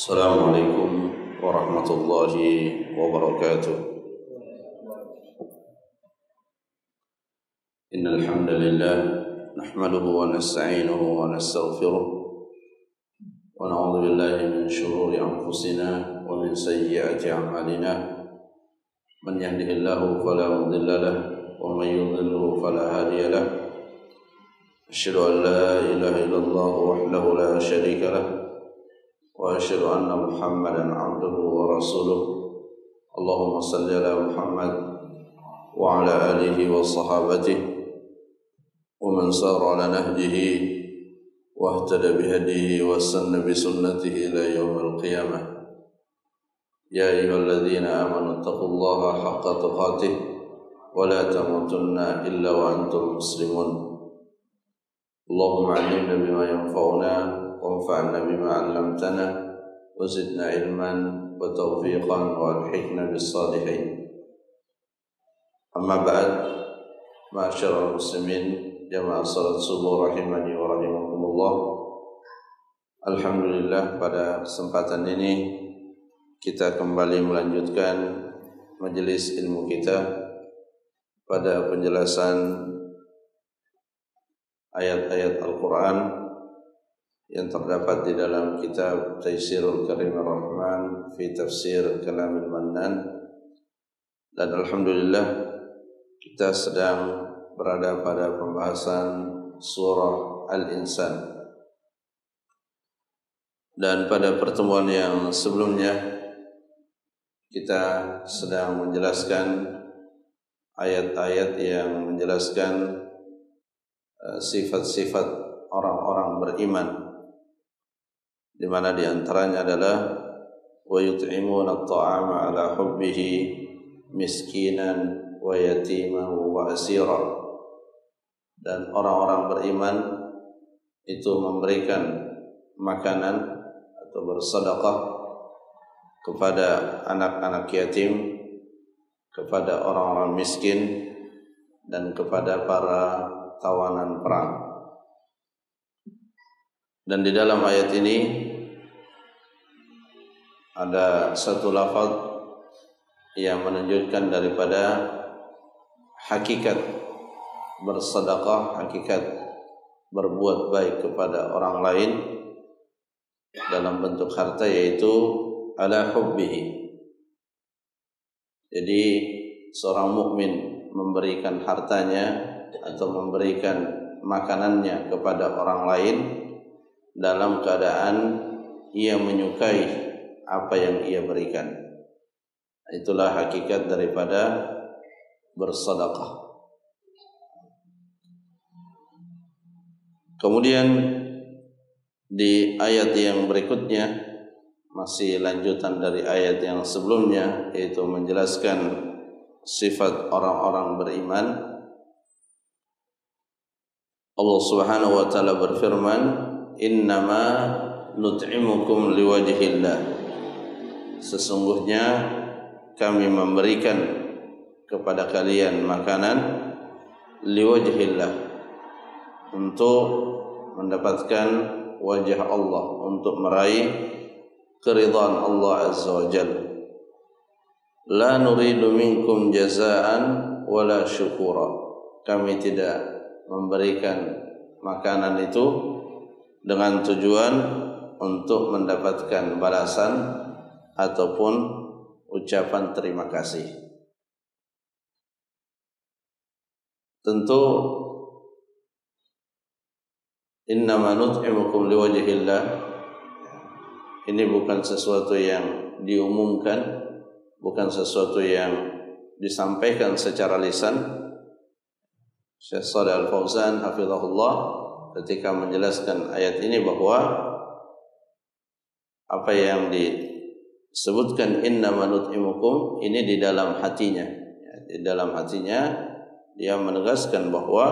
Assalamualaikum warahmatullahi wabarakatuh. Innal hamdalillah nahmaduhu wa nasta'inuhu wa nastaghfiruh wa na'udzu billahi min shururi anfusina wa min sayyiati a'malina. Man yahdihillahu fala mudilla lahu wa man yudlilhu fala hadiya lahu. Asyhadu an la ilaha illallah wahdahu la syarika lahu wa asyhadu anna Muhammadan abduhu wa rasuluh. Allahumma salli ala Muhammad wa ala alihi wa sahabatihi wa man sara ala nahjihi wa ihtada bihadihi wa sanna bi sunnatihi ila yaumil qiyamah. Ya ayyuhalladzina amanu taqullaha haqqa tuqatih wa la tamutunna illa wa antum muslimun. Allahumma 'allimna bima yanfa'una وانفعنا بما علمتنا وزدنا علما وتوفيقا والحقنا بالصالحين. أما بعد، معاشر المسلمين jamaah salat subuh rahimani wa rahimakumullah. Alhamdulillah, pada kesempatan ini kita kembali melanjutkan majelis ilmu kita pada penjelasan ayat-ayat Al-Quran yang terdapat di dalam kitab Taysirul Karimir Rahman fi Tafsir Kalamil Mannan. Dan alhamdulillah kita sedang berada pada pembahasan surah Al-Insan. Dan pada pertemuan yang sebelumnya kita sedang menjelaskan ayat-ayat yang menjelaskan sifat-sifat orang-orang beriman, di mana di antaranya adalah wa yut'imuna at-ta'ama 'ala hubbihi miskinan wa yatiman wa asira. Dan orang-orang beriman itu memberikan makanan atau bersedekah kepada anak-anak yatim, kepada orang-orang miskin, dan kepada para tawanan perang. Dan di dalam ayat ini ada satu lafaz yang menunjukkan daripada hakikat bersedekah, hakikat berbuat baik kepada orang lain dalam bentuk harta, yaitu ala hubbihi. Jadi seorang mukmin memberikan hartanya atau memberikan makanannya kepada orang lain dalam keadaan ia menyukai apa yang ia berikan. Itulah hakikat daripada bersedekah. Kemudian di ayat yang berikutnya, masih lanjutan dari ayat yang sebelumnya, yaitu menjelaskan sifat orang-orang beriman. Allah Subhanahu wa taala berfirman, innama nut'imukum liwajhillah. Sesungguhnya kami memberikan kepada kalian makanan liwajhillah, untuk mendapatkan wajah Allah, untuk meraih keridhaan Allah Azza wa Jalla. La nuridu minkum jazaan wala syukura. Kami tidak memberikan makanan itu dengan tujuan untuk mendapatkan balasan ataupun ucapan terima kasih. Tentu innama nut'imukum liwajhillah ini bukan sesuatu yang diumumkan, bukan sesuatu yang disampaikan secara lisan. Syekh Shalih Al-Fauzan hafizahullah ketika menjelaskan ayat ini bahwa apa yang disebutkan innama nut'imukum ini di dalam hatinya. Di dalam hatinya dia menegaskan bahwa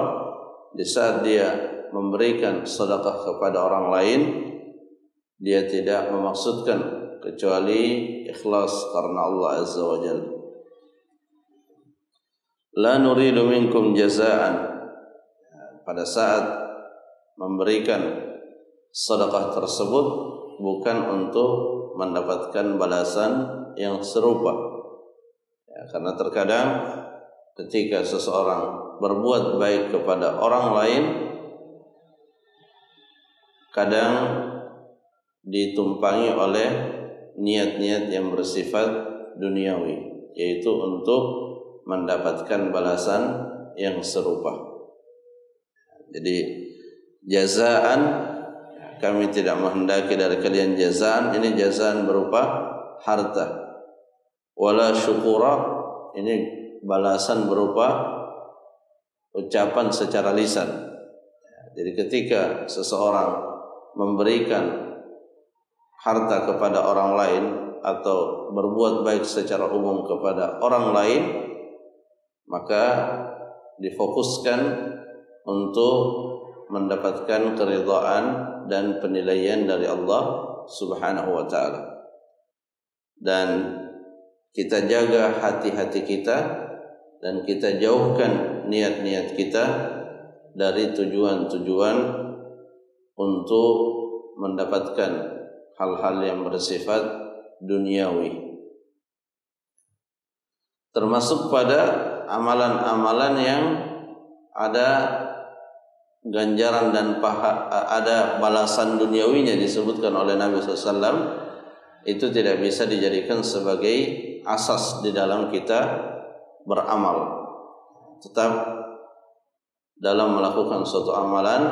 di saat dia memberikan sedekah kepada orang lain, dia tidak memaksudkan kecuali ikhlas karena Allah Azza wa Jalla. La nuridu minkum jazaan. Pada saat memberikan sedekah tersebut bukan untuk mendapatkan balasan yang serupa. Ya, karena terkadang ketika seseorang berbuat baik kepada orang lain, kadang ditumpangi oleh niat-niat yang bersifat duniawi, yaitu untuk mendapatkan balasan yang serupa. Jadi jazaan, kami tidak menghendaki dari kalian jazaan, ini jazaan berupa harta. Wala syukura, ini balasan berupa ucapan secara lisan. Jadi ketika seseorang memberikan harta kepada orang lain atau berbuat baik secara umum kepada orang lain, maka difokuskan untuk mendapatkan keridhaan dan penilaian dari Allah Subhanahu wa taala. Dan kita jaga hati-hati kita dan kita jauhkan niat-niat kita dari tujuan-tujuan untuk mendapatkan hal-hal yang bersifat duniawi. Termasuk pada amalan-amalan yang ada ganjaran dan ada balasan duniawinya disebutkan oleh Nabi SAW, itu tidak bisa dijadikan sebagai asas di dalam kita beramal. Tetap dalam melakukan suatu amalan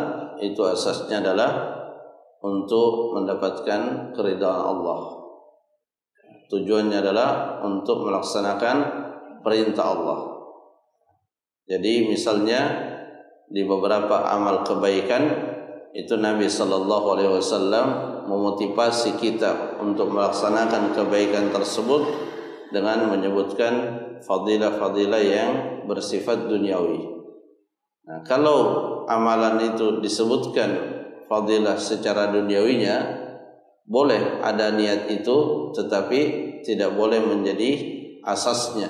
itu asasnya adalah untuk mendapatkan keridhaan Allah. Tujuannya adalah untuk melaksanakan perintah Allah. Jadi misalnya di beberapa amal kebaikan itu Nabi sallallahu alaihi wasallam memotivasi kita untuk melaksanakan kebaikan tersebut dengan menyebutkan fadilah-fadilah yang bersifat duniawi. Nah, kalau amalan itu disebutkan fadilah secara duniawinya, boleh ada niat itu, tetapi tidak boleh menjadi asasnya,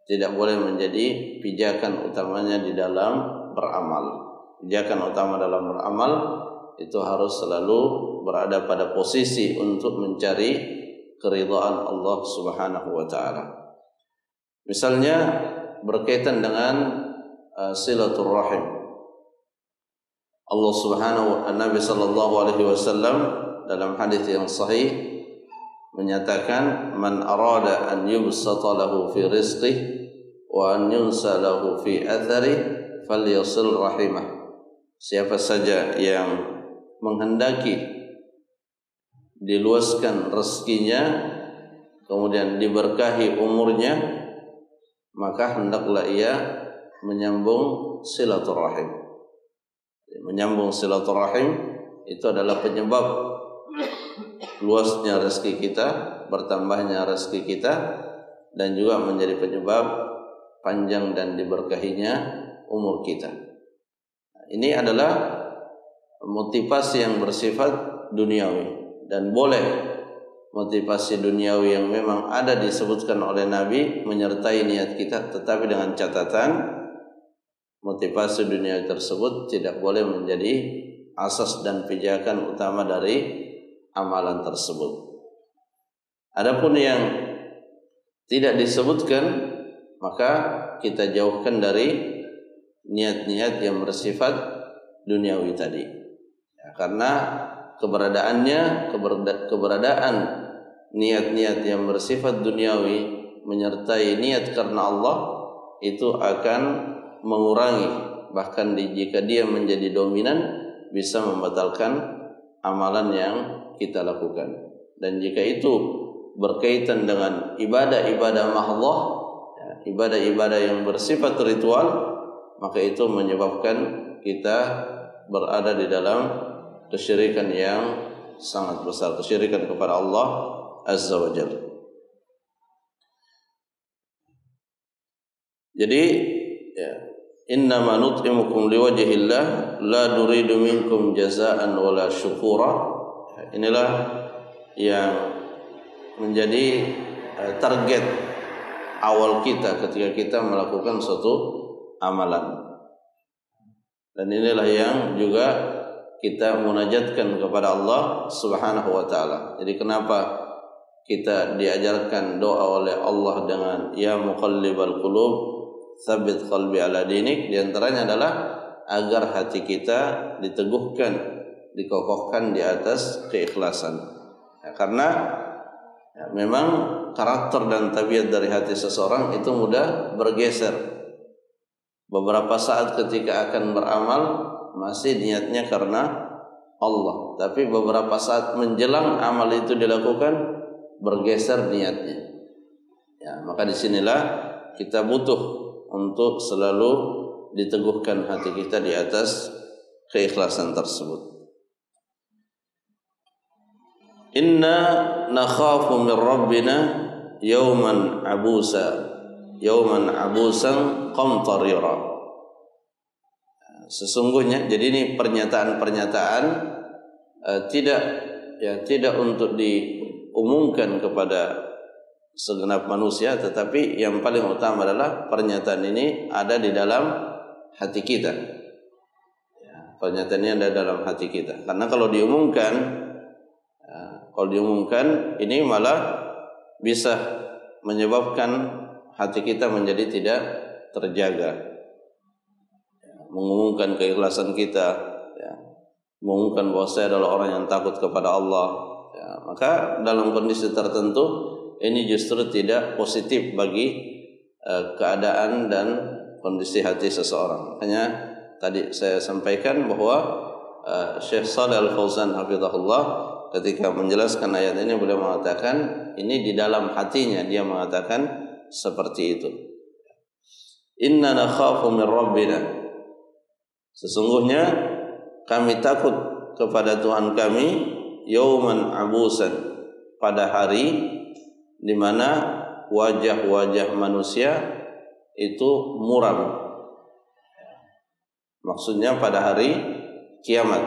tidak boleh menjadi pijakan utamanya di dalam beramal. Pijakan utama dalam beramal itu harus selalu berada pada posisi untuk mencari keridhaan Allah Subhanahu wa taala. Misalnya berkaitan dengan silaturrahim. Allah Subhanahu wa Nabi sallallahu alaihi wasallam dalam hadis yang sahih menyatakan, man arada an yubsata lahu fi rizqihi wa an yunsa lahu fi athari falyasil rahimah. Siapa saja yang menghendaki diluaskan rezekinya kemudian diberkahi umurnya, maka hendaklah ia menyambung silaturahim. Menyambung silaturahim itu adalah penyebab luasnya rezeki kita, bertambahnya rezeki kita, dan juga menjadi penyebab panjang dan diberkahinya umur kita. Ini adalah motivasi yang bersifat duniawi, dan boleh motivasi duniawi yang memang ada disebutkan oleh Nabi menyertai niat kita, tetapi dengan catatan motivasi dunia tersebut tidak boleh menjadi asas dan pijakan utama dari amalan tersebut. Adapun yang tidak disebutkan, maka kita jauhkan dari niat-niat yang bersifat duniawi tadi. Ya, karena keberadaan niat-niat yang bersifat duniawi menyertai niat karena Allah itu akan mengurangi, bahkan jika dia menjadi dominan bisa membatalkan amalan yang kita lakukan. Dan jika itu berkaitan dengan ibadah-ibadah mahdhah, ya, ibadah-ibadah yang bersifat ritual, maka itu menyebabkan kita berada di dalam kesyirikan yang sangat besar, kesyirikan kepada Allah Azza wa Jalla. Jadi ya, innama nut'imukum liwajhillah la nuridu minkum jazaan wala syukura. Inilah yang menjadi target awal kita ketika kita melakukan suatu amalan. Dan inilah yang juga kita munajatkan kepada Allah Subhanahu wa taala. Jadi kenapa kita diajarkan doa oleh Allah dengan ya muqallibal qulub tsabbit qalbi ala dinik, di antaranya adalah agar hati kita diteguhkan, dikokohkan di atas keikhlasan. Ya, karena memang karakter dan tabiat dari hati seseorang itu mudah bergeser. Beberapa saat ketika akan beramal masih niatnya karena Allah, tapi beberapa saat menjelang amal itu dilakukan bergeser niatnya. Ya, maka disinilah kita butuh untuk selalu diteguhkan hati kita di atas keikhlasan tersebut. Inna nakhafu min rabbina yawman abusan qamtarira. Sesungguhnya, jadi ini pernyataan-pernyataan tidak untuk diumumkan kepada segenap manusia, tetapi yang paling utama adalah pernyataan ini ada di dalam hati kita. Pernyataan ini ada dalam hati kita. Karena kalau diumumkan ini malah bisa menyebabkan hati kita menjadi tidak terjaga. Mengumumkan keikhlasan kita, mengumumkan bahwa saya adalah orang yang takut kepada Allah. Maka dalam kondisi tertentu ini justru tidak positif bagi keadaan dan kondisi hati seseorang. Makanya tadi saya sampaikan bahwa Syekh Shalih Al-Fauzan hafizahullah ketika menjelaskan ayat ini beliau mengatakan ini di dalam hatinya dia mengatakan seperti itu. Inna nakhafu min rabbina, sesungguhnya kami takut kepada Tuhan kami, yauman abusan, pada hari di mana wajah-wajah manusia itu muram. Maksudnya pada hari kiamat.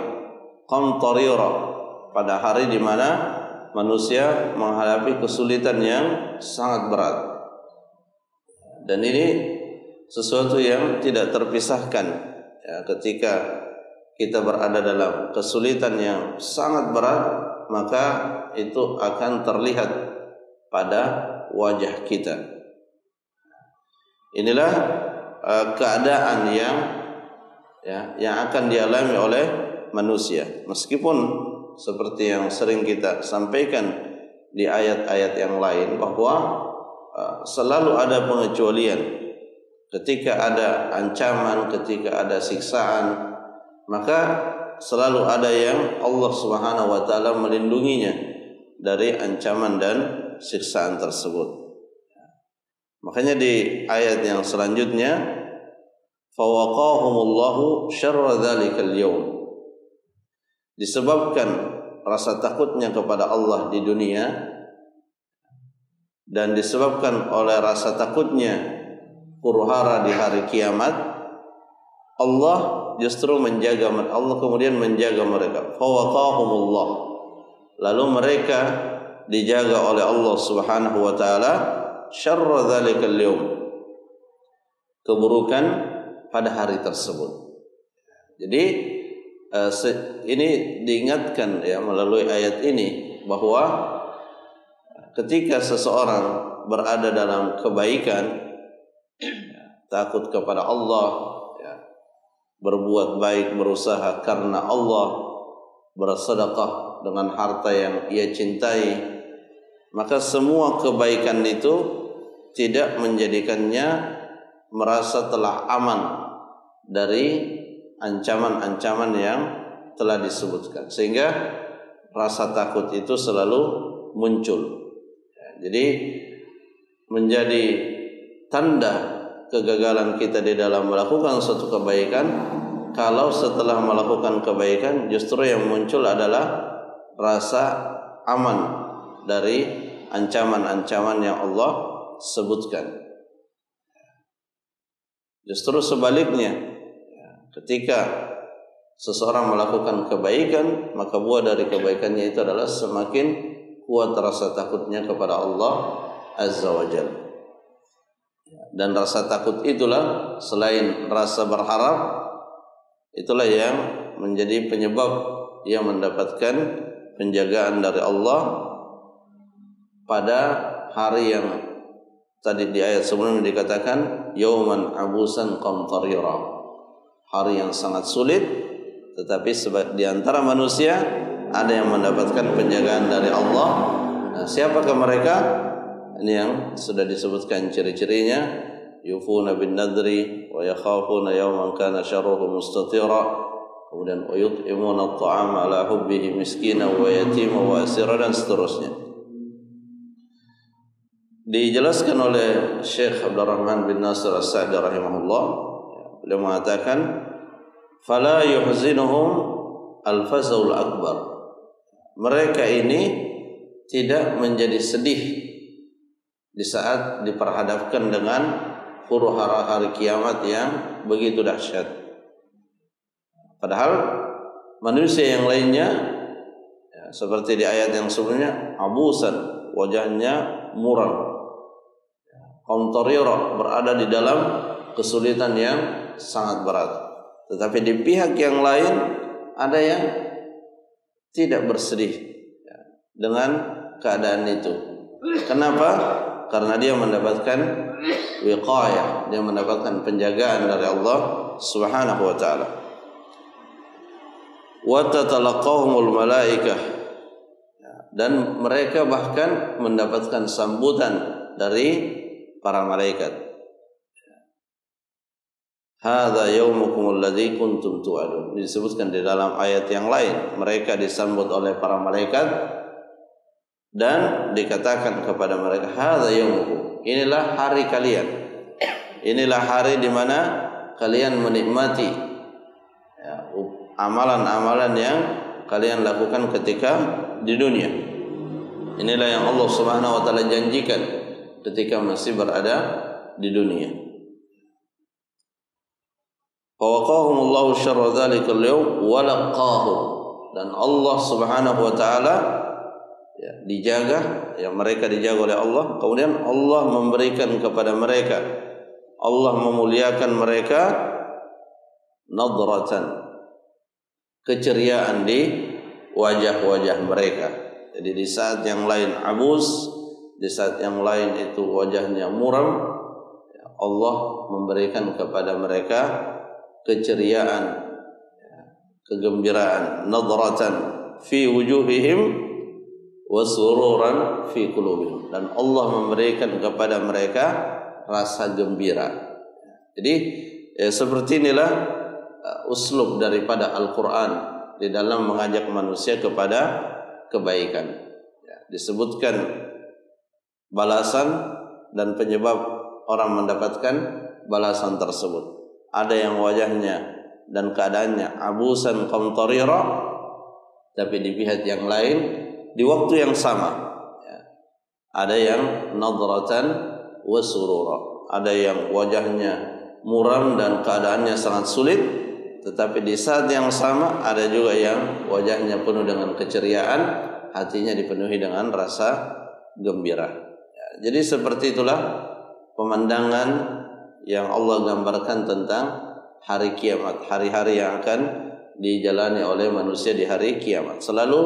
Qamtarira, pada hari di mana manusia menghadapi kesulitan yang sangat berat. Dan ini sesuatu yang tidak terpisahkan. Ketika kita berada dalam kesulitan yang sangat berat, maka itu akan terlihat pada wajah kita. Inilah keadaan yang akan dialami oleh manusia. Meskipun seperti yang sering kita sampaikan di ayat-ayat yang lain bahwa selalu ada pengecualian. Ketika ada ancaman, ketika ada siksaan, maka selalu ada yang Allah Subhanahu wa taala melindunginya dari ancaman dan siksaan tersebut. Makanya di ayat yang selanjutnya, fawaqahumullahu syarra dzalikal yaum, disebabkan rasa takutnya kepada Allah di dunia dan disebabkan oleh rasa takutnya huru-hara di hari kiamat, Allah justru menjaga, Allah kemudian menjaga mereka. Fawaqahumullah, lalu mereka dijaga oleh Allah Subhanahu wa taala syarra dzalikal yaum, keburukan pada hari tersebut. Jadi ini diingatkan melalui ayat ini bahwa ketika seseorang berada dalam kebaikan, takut kepada Allah, berbuat baik, berusaha karena Allah, bersedekah dengan harta yang ia cintai, maka semua kebaikan itu tidak menjadikannya merasa telah aman dari ancaman-ancaman yang telah disebutkan, sehingga rasa takut itu selalu muncul. Jadi menjadi tanda kegagalan kita di dalam melakukan suatu kebaikan kalau setelah melakukan kebaikan justru yang muncul adalah rasa aman dari ancaman-ancaman yang Allah sebutkan. Justru sebaliknya, ketika seseorang melakukan kebaikan, maka buah dari kebaikannya itu adalah semakin kuat rasa takutnya kepada Allah Azza wa Jalla. Dan rasa takut itulah, selain rasa berharap, itulah yang menjadi penyebab ia mendapatkan penjagaan dari Allah pada hari yang tadi di ayat sebelumnya dikatakan yauman abusan qamtarira, hari yang sangat sulit, tetapi di antara manusia ada yang mendapatkan penjagaan dari Allah. Nah, siapakah mereka? Ini yang sudah disebutkan ciri-cirinya, yufuna bin nadri wa yakhafuna yawman kana syarruhu mustatira, kemudian yut'imuna at'ama ala hubbihi miskina wa yatima wa asira, dan seterusnya. Dijelaskan oleh Syekh Abdul Rahman bin Nasir As-Sa'di rahimahullah, beliau mengatakan fala yuhzinuhum al-fazul akbar, mereka ini tidak menjadi sedih di saat diperhadapkan dengan huru-hara hari kiamat yang begitu dahsyat. Padahal manusia yang lainnya ya, seperti di ayat yang sebelumnya, abusan, wajahnya muram, qamtarira, berada di dalam kesulitan yang sangat berat. Tetapi di pihak yang lain ada yang tidak bersedih ya, dengan keadaan itu. Kenapa? Karena dia mendapatkan wiqayah, dia mendapatkan penjagaan dari Allah Subhanahu wa taala. Wa tatalaqahumul malaikah, dan mereka bahkan mendapatkan sambutan dari para malaikat. Hadza yaumukum alladzi kuntum tu'adun. Disebutkan di dalam ayat yang lain, mereka disambut oleh para malaikat dan dikatakan kepada mereka, hadza yaumukum, inilah hari kalian. Inilah hari di mana kalian menikmati ya, amalan-amalan yang kalian lakukan ketika di dunia. Inilah yang Allah Subhanahu wa taala janjikan ketika masih berada di dunia. Fawaqahumullahu syarra dzalikal yaum wa laqahum, dan Allah Subhanahu wa taala ya, dijaga, ya, mereka dijaga oleh Allah. Kemudian Allah memberikan kepada mereka, Allah memuliakan mereka nadratan, keceriaan di wajah-wajah mereka. Jadi di saat yang lain abus, di saat yang lain itu wajahnya muram, Allah memberikan kepada mereka keceriaan, kegembiraan, nadratan fi wujuhihim wa sururan fi qulubihim, dan Allah memberikan kepada mereka rasa gembira. Jadi seperti inilah uslub daripada Al-Quran di dalam mengajak manusia kepada kebaikan. Disebutkan balasan dan penyebab orang mendapatkan balasan tersebut. Ada yang wajahnya dan keadaannya abusan qamtarira, tapi di pihak yang lain di waktu yang sama ya, ada yang nadratan wa surura, ada yang wajahnya muram dan keadaannya sangat sulit, tetapi di saat yang sama ada juga yang wajahnya penuh dengan keceriaan, hatinya dipenuhi dengan rasa gembira. Jadi seperti itulah pemandangan yang Allah gambarkan tentang hari kiamat, hari-hari yang akan dijalani oleh manusia di hari kiamat. Selalu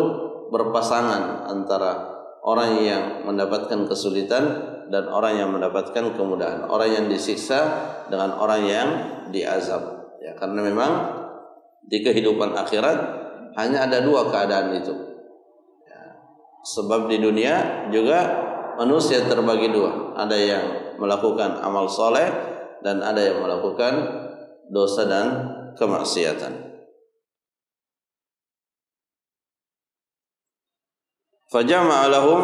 berpasangan antara orang yang mendapatkan kesulitan dan orang yang mendapatkan kemudahan, orang yang disiksa dengan orang yang diazab. Ya, karena memang di kehidupan akhirat hanya ada dua keadaan itu. Ya, sebab di dunia juga manusia terbagi dua, ada yang melakukan amal soleh dan ada yang melakukan dosa dan kemaksiatan. Fajama'a lahum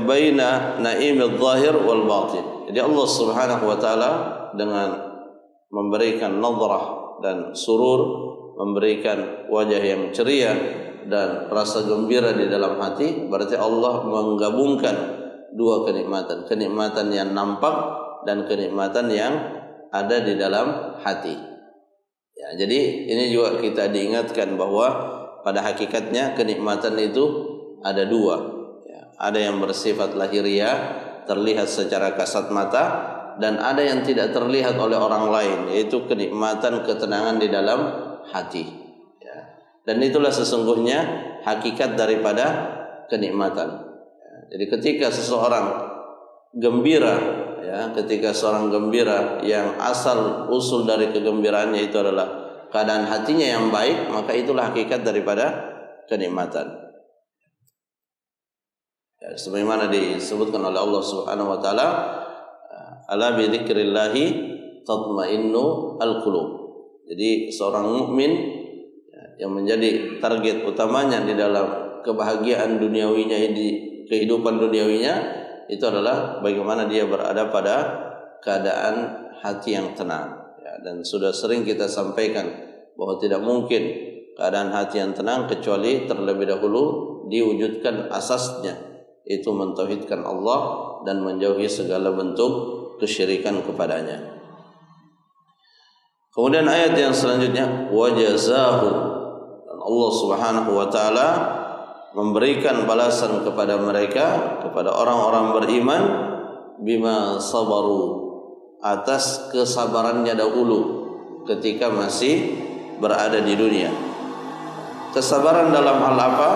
baina na'imil zahir wal batin. Jadi Allah Subhanahu wa taala dengan memberikan nadrah dan surur, memberikan wajah yang ceria dan rasa gembira di dalam hati, berarti Allah menggabungkan dua kenikmatan, kenikmatan yang nampak dan kenikmatan yang ada di dalam hati. Ya, jadi ini juga kita diingatkan bahwa pada hakikatnya kenikmatan itu ada dua. Ya, ada yang bersifat lahiriah, terlihat secara kasat mata, dan ada yang tidak terlihat oleh orang lain, yaitu kenikmatan ketenangan di dalam hati. Ya. Dan itulah sesungguhnya hakikat daripada kenikmatan. Jadi ketika seseorang gembira, ya, ketika seorang gembira yang asal usul dari kegembiraannya itu adalah keadaan hatinya yang baik, maka itulah hakikat daripada kenikmatan. Ya, sebagaimana disebutkan oleh Allah Subhanahu wa taala, ala bi dzikrillahi tatmainnu alqulub. Jadi seorang mukmin yang menjadi target utamanya di dalam kebahagiaan duniawinya, di kehidupan duniawinya, itu adalah bagaimana dia berada pada keadaan hati yang tenang. Ya, dan sudah sering kita sampaikan bahwa tidak mungkin keadaan hati yang tenang kecuali terlebih dahulu diwujudkan asasnya, itu mentauhidkan Allah dan menjauhi segala bentuk kesyirikan kepadanya. Kemudian ayat yang selanjutnya, wajazahu, dan Allah Subhanahu wa taala memberikan balasan kepada mereka, kepada orang-orang beriman, bima sabaru, atas kesabarannya dahulu ketika masih berada di dunia. Kesabaran dalam hal apa?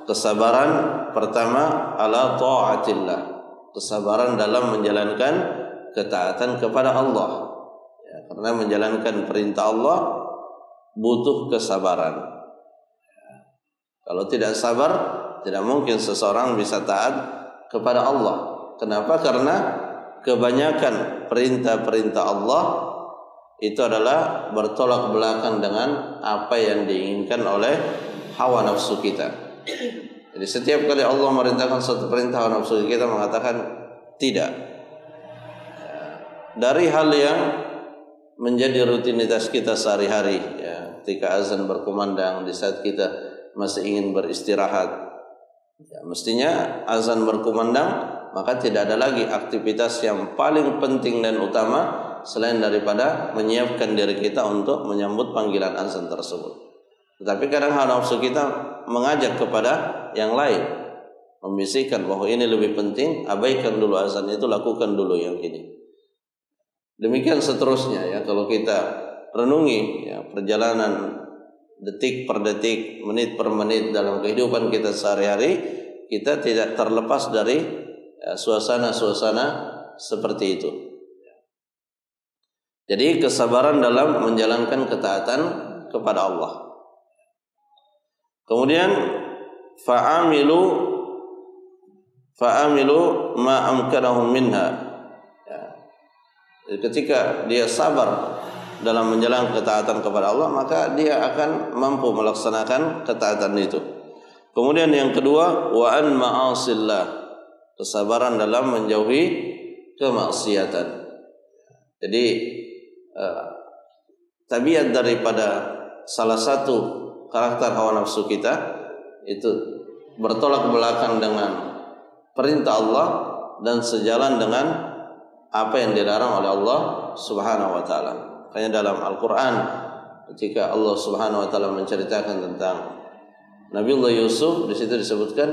Kesabaran pertama ala ta'atillah, kesabaran dalam menjalankan ketaatan kepada Allah. Ya, karena menjalankan perintah Allah butuh kesabaran. Kalau tidak sabar, tidak mungkin seseorang bisa taat kepada Allah. Kenapa? Karena kebanyakan perintah-perintah Allah itu adalah bertolak belakang dengan apa yang diinginkan oleh hawa nafsu kita. Jadi setiap kali Allah merintahkan suatu perintah, hawa nafsu kita mengatakan tidak. Dari hal yang menjadi rutinitas kita sehari-hari, ya, ketika azan berkumandang, di saat kita masih ingin beristirahat, ya, mestinya azan berkumandang, maka tidak ada lagi aktivitas yang paling penting dan utama selain daripada menyiapkan diri kita untuk menyambut panggilan azan tersebut. Tetapi kadang hawa nafsu kita mengajak kepada yang lain, membisikkan bahwa ini lebih penting, abaikan dulu azan itu, lakukan dulu yang ini. Demikian seterusnya, ya, kalau kita renungi, ya, perjalanan detik per detik, menit per menit dalam kehidupan kita sehari-hari, kita tidak terlepas dari suasana-suasana seperti itu. Jadi kesabaran dalam menjalankan ketaatan kepada Allah. Kemudian fa'amilu ma amkanahum minha. Ya. Ketika dia sabar dalam menjalankan ketaatan kepada Allah, maka dia akan mampu melaksanakan ketaatan itu. Kemudian yang kedua, wa an ma'asillah, kesabaran dalam menjauhi kemaksiatan. Jadi tabiat daripada salah satu karakter hawa nafsu kita itu bertolak belakang dengan perintah Allah dan sejalan dengan apa yang dilarang oleh Allah Subhanahu wa taala. Makanya dalam Al-Quran ketika Allah Subhanahu wa taala menceritakan tentang Nabiullah Yusuf, di situ disebutkan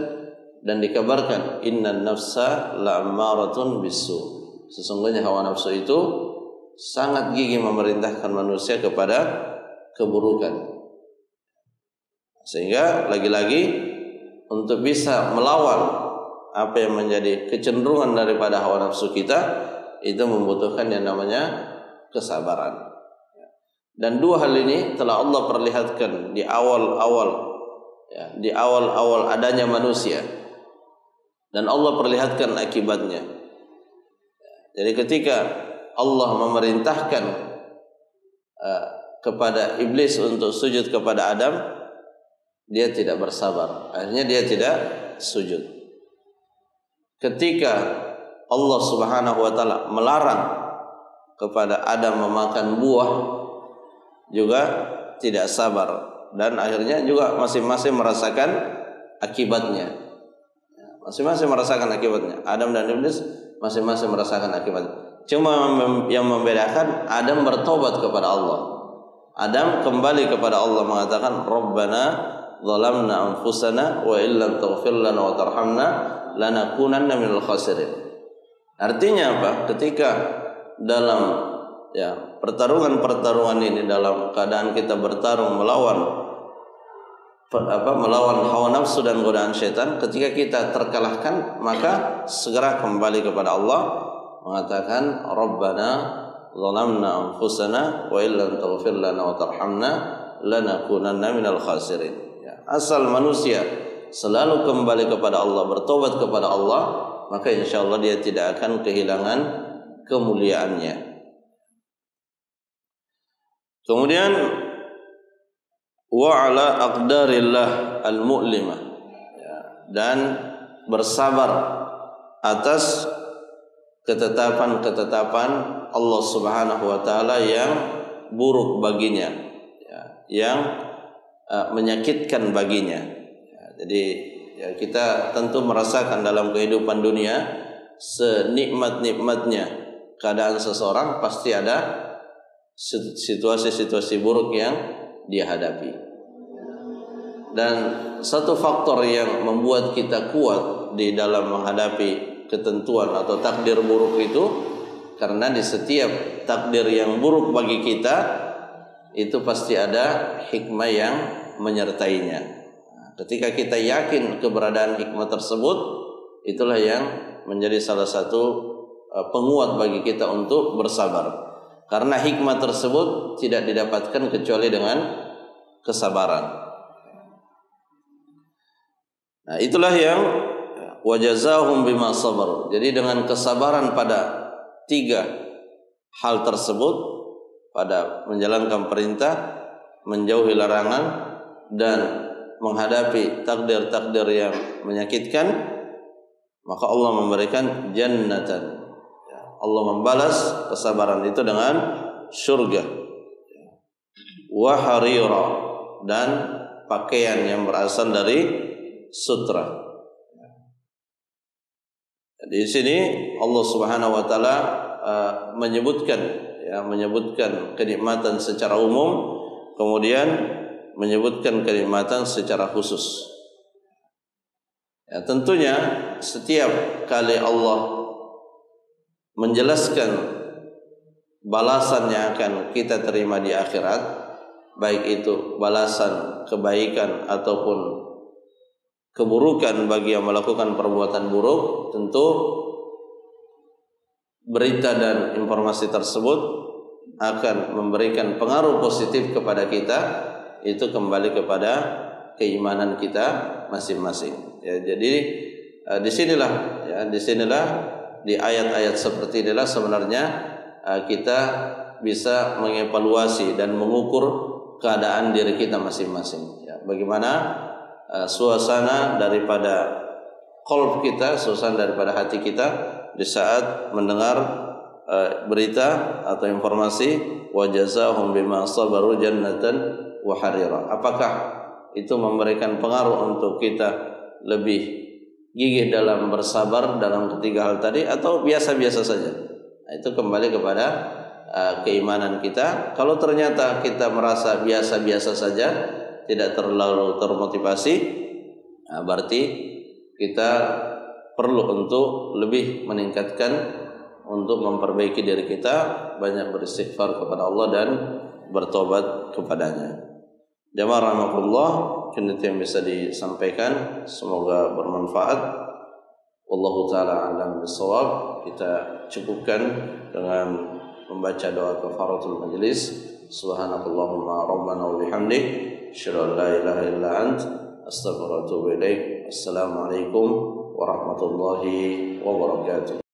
dan dikabarkan innan nafsa la'ammaratun bisu, sesungguhnya hawa nafsu itu sangat gigih memerintahkan manusia kepada keburukan. Sehingga lagi-lagi untuk bisa melawan apa yang menjadi kecenderungan daripada hawa nafsu kita, itu membutuhkan yang namanya kesabaran. Dan dua hal ini telah Allah perlihatkan di awal-awal, ya, di awal-awal adanya manusia, dan Allah perlihatkan akibatnya. Jadi ketika Allah memerintahkan kepada iblis untuk sujud kepada Adam, dia tidak bersabar, akhirnya dia tidak sujud. Ketika Allah Subhanahu wa taala melarang kepada Adam memakan buah, juga tidak sabar, dan akhirnya juga masing-masing merasakan akibatnya. Masing-masing merasakan akibatnya. Adam dan iblis masing-masing merasakan akibatnya. Cuma yang membedakan, Adam bertobat kepada Allah. Adam kembali kepada Allah mengatakan, Rabbana zalamna anfusana wa illam taghfir lana wa tarhamna lanakunanna minal khasirin. Artinya apa? Ketika dalam pertarungan-pertarungan ini, dalam keadaan kita bertarung melawan melawan hawa nafsu dan godaan syaitan. Ketika kita terkalahkan, maka segera kembali kepada Allah, mengatakan Rabbana zalamna anfusana wa illam taghfir lana wa tarhamna lanakunanna minal khasirin. Ya, asal manusia selalu kembali kepada Allah, bertobat kepada Allah, maka insyaallah dia tidak akan kehilangan kemuliaannya. Kemudian wa ala aqdarillah al-mu'limah, ya, dan bersabar atas ketetapan-ketetapan Allah Subhanahu wa taala yang buruk baginya, ya, yang menyakitkan baginya. Ya, jadi ya, kita tentu merasakan dalam kehidupan dunia senikmat-nikmatnya keadaan seseorang pasti ada situasi-situasi buruk yang dia hadapi. Dan satu faktor yang membuat kita kuat di dalam menghadapi ketentuan atau takdir buruk itu, karena di setiap takdir yang buruk bagi kita itu pasti ada hikmah yang menyertainya. Ketika kita yakin keberadaan hikmah tersebut, itulah yang menjadi salah satu penguat bagi kita untuk bersabar. Karena hikmah tersebut tidak didapatkan kecuali dengan kesabaran. Nah, itulah yang wajazahum bima sabar. Jadi dengan kesabaran pada 3 hal tersebut, pada menjalankan perintah, menjauhi larangan, dan menghadapi takdir-takdir yang menyakitkan, maka Allah memberikan jannatan. Allah membalas kesabaran itu dengan surga, wa harira, dan pakaian yang berasal dari sutra. Di sini Allah Subhanahu wa taala menyebutkan kenikmatan secara umum, kemudian menyebutkan kenikmatan secara khusus. Ya, tentunya setiap kali Allah menjelaskan balasan yang akan kita terima di akhirat, baik itu balasan kebaikan ataupun keburukan bagi yang melakukan perbuatan buruk, tentu berita dan informasi tersebut akan memberikan pengaruh positif kepada kita. Itu kembali kepada keimanan kita masing-masing. Ya, jadi disinilah di ayat-ayat seperti inilah sebenarnya kita bisa mengevaluasi dan mengukur keadaan diri kita masing-masing. Ya, bagaimana suasana daripada qalb kita, suasana daripada hati kita di saat mendengar berita atau informasi wajazahum bima sabaru jannatan wa harira. Apakah itu memberikan pengaruh untuk kita lebih gigih dalam bersabar dalam ketiga hal tadi, atau biasa-biasa saja? Nah, itu kembali kepada keimanan kita. Kalau ternyata kita merasa biasa-biasa saja, tidak terlalu termotivasi, nah, berarti kita perlu untuk lebih meningkatkan, untuk memperbaiki diri kita, banyak beristighfar kepada Allah dan bertobat kepadanya. Jamaah rahmatullah, itu yang bisa disampaikan, semoga bermanfaat. Wallahu taala a'lam bishawab. Kita cukupkan dengan membaca doa kafaratul majlis. Subhanakallahumma rabbana wa bihamdik, asyhadu an la ilaha illa ant, astaghfiruka wa atubu ilaik. Assalamualaikum warahmatullahi wabarakatuh.